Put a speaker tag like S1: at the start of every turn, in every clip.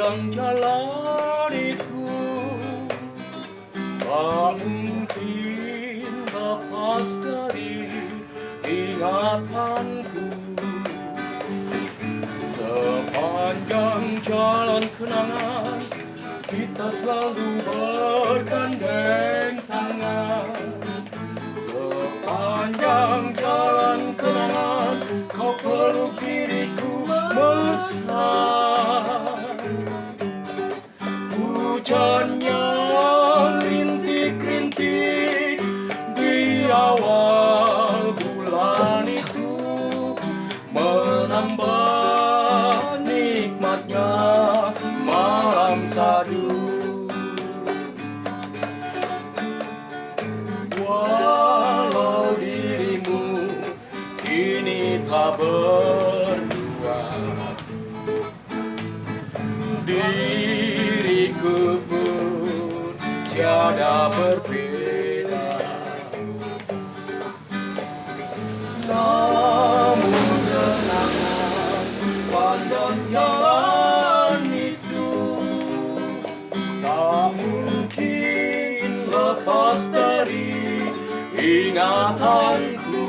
S1: Sepanjang jalan itu tak mungkin lepas dari ingatanku. Sepanjang jalan kenangan kita selalu bergandeng tangan. Sepanjang jalan kenangan kau peluk diriku mesra. Hujan yang rintik-rintik di awal bulan itu menambah nikmatnya malam sadu. Walau dirimu kini tak berdua, diriku pun tiada berbeda. Namun kenangan sepanjang jalan itu tak mungkin lepas dari ingatanku.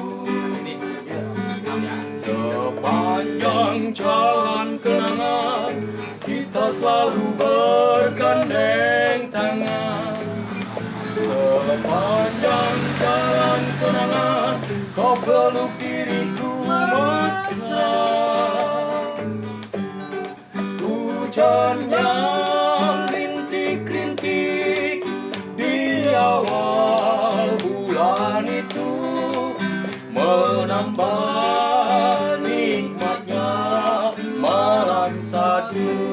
S1: Sepanjang jalan kenangan kita selalu bergandeng tangan. Sepanjang jalan kenangan kau peluk diriku mesra. Hujan yang rintik-rintik di awal bulan itu menambah nikmatnya malam sadu.